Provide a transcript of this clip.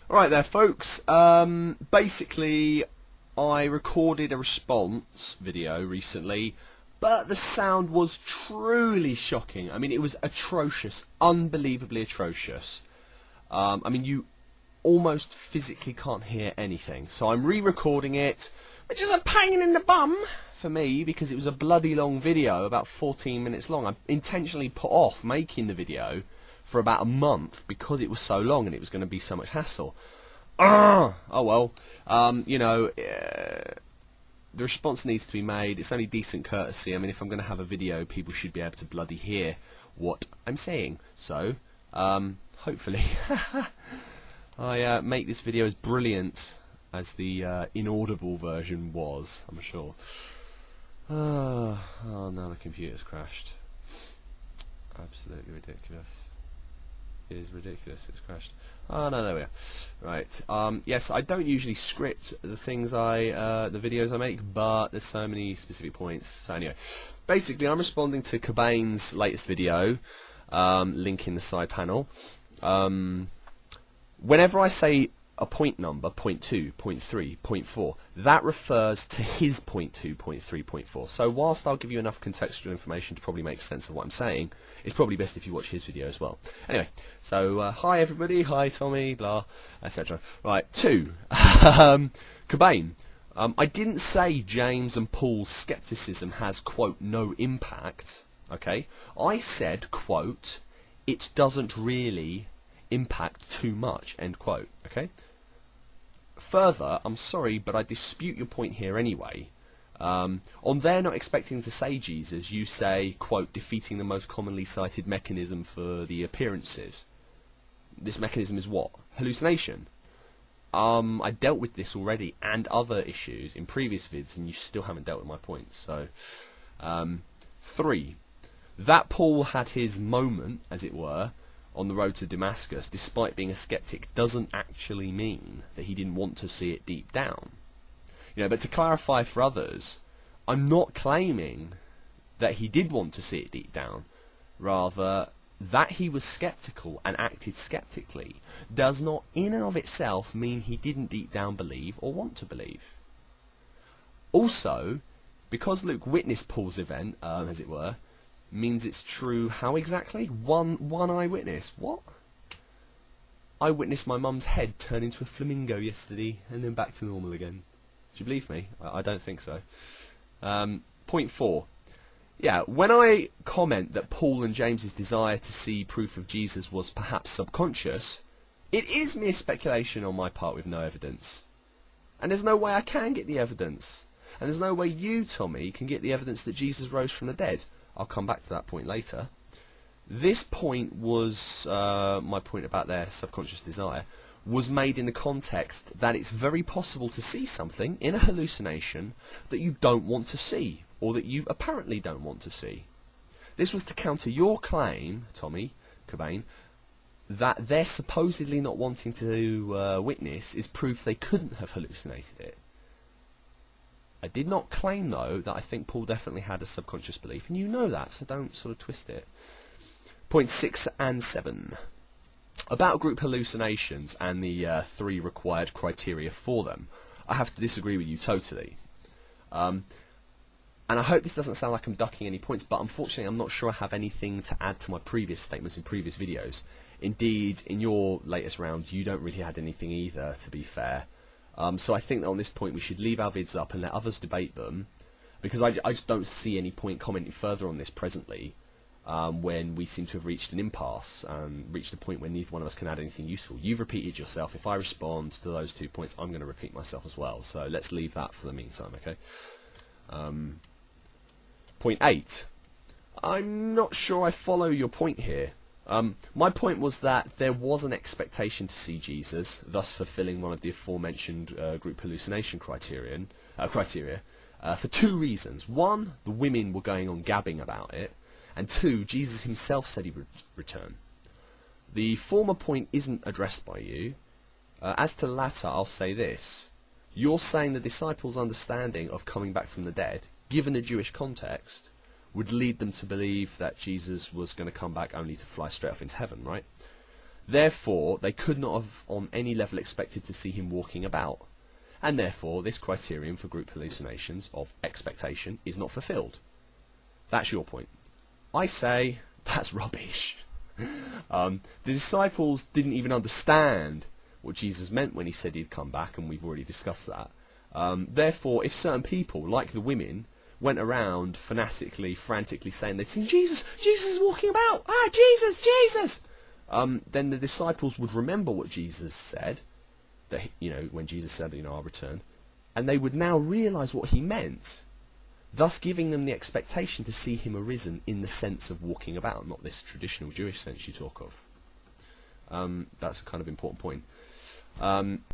Alright there folks, basically I recorded a response video recently, but the sound was truly shocking. I mean, it was atrocious, unbelievably atrocious. I mean, you almost physically can't hear anything, so I'm re-recording it, which is a pain in the bum for me because it was a bloody long video, about 14 minutes long. I intentionally put off making the video for about a month because it was so long and it was going to be so much hassle. Oh well, the response needs to be made. It's only decent courtesy. I mean, if I'm going to have a video, people should be able to bloody hear what I'm saying. So, hopefully, I make this video as brilliant as the inaudible version was, I'm sure. Oh, now the computer's crashed. Absolutely ridiculous. It is ridiculous, it's crashed. Oh no, there we are. Right. Yes, I don't usually script the things the videos I make, but there's so many specific points. So anyway, basically I'm responding to Cobain's latest video, link in the side panel. Whenever I say a point number, point 2, point 3, point 4, that refers to his point 2, point 3, point 4. So whilst I'll give you enough contextual information to probably make sense of what I'm saying, it's probably best if you watch his video as well. Anyway, so hi everybody, hi Tommy, blah, etc. Right, 2. Cobain. I didn't say James and Paul's skepticism has, quote, no impact, okay? I said, quote, it doesn't really impact too much, end quote, okay? Further, I'm sorry, but I dispute your point here anyway. On they're not expecting to say Jesus, you say, quote, defeating the most commonly cited mechanism for the appearances. This mechanism is what? Hallucination. I dealt with this already and other issues in previous vids, and you still haven't dealt with my point. So, 3. That Paul had his moment, as it were, on the road to Damascus, despite being a skeptic, doesn't actually mean that he didn't want to see it deep down. But to clarify for others, I'm not claiming that he did want to see it deep down. Rather, that he was skeptical and acted skeptically does not in and of itself mean he didn't deep down believe or want to believe. Also, because Luke witnessed Paul's event, as it were, means it's true. How exactly? One eyewitness. What? I witnessed my mum's head turn into a flamingo yesterday and then back to normal again. Do you believe me? I don't think so. Point 4. Yeah, when I comment that Paul and James's desire to see proof of Jesus was perhaps subconscious, it is mere speculation on my part with no evidence. And there's no way I can get the evidence. And there's no way you, Tommy, can get the evidence that Jesus rose from the dead. I'll come back to that point later. This point was, my point about their subconscious desire, was made in the context that it's very possible to see something in a hallucination that you don't want to see, or that you apparently don't want to see. This was to counter your claim, Tommy Cobain, that they're supposedly not wanting to witness is proof they couldn't have hallucinated it. I did not claim, though, that I think Paul definitely had a subconscious belief, and you know that, so don't sort of twist it. Point 6 and 7. About group hallucinations and the 3 required criteria for them, I have to disagree with you totally. And I hope this doesn't sound like I'm ducking any points, but unfortunately I'm not sure I have anything to add to my previous statements in previous videos. Indeed, in your latest round, you don't really add anything either, to be fair. So I think that on this point we should leave our vids up and let others debate them, because I just don't see any point commenting further on this presently, when we seem to have reached an impasse, reached a point where neither one of us can add anything useful. You've repeated yourself. If I respond to those 2 points, I'm going to repeat myself as well. So let's leave that for the meantime, okay? Point 8. I'm not sure I follow your point here. My point was that there was an expectation to see Jesus, thus fulfilling one of the aforementioned group hallucination criteria, for 2 reasons. 1, the women were going on gabbing about it, and 2, Jesus himself said he would return. The former point isn't addressed by you. As to the latter, I'll say this. You're saying the disciples' understanding of coming back from the dead, given a Jewish context, would lead them to believe that Jesus was going to come back only to fly straight off into heaven, right? Therefore, they could not have on any level expected to see him walking about. And therefore, this criterion for group hallucinations of expectation is not fulfilled. That's your point. I say that's rubbish. The disciples didn't even understand what Jesus meant when he said he'd come back, and we've already discussed that. Therefore, if certain people, like the women, went around fanatically, frantically saying they'd seen Jesus, Jesus is walking about, Jesus, Jesus, then the disciples would remember what Jesus said, that when Jesus said, I'll return, and they would now realise what he meant, thus giving them the expectation to see him arisen in the sense of walking about, not this traditional Jewish sense you talk of. That's a kind of important point.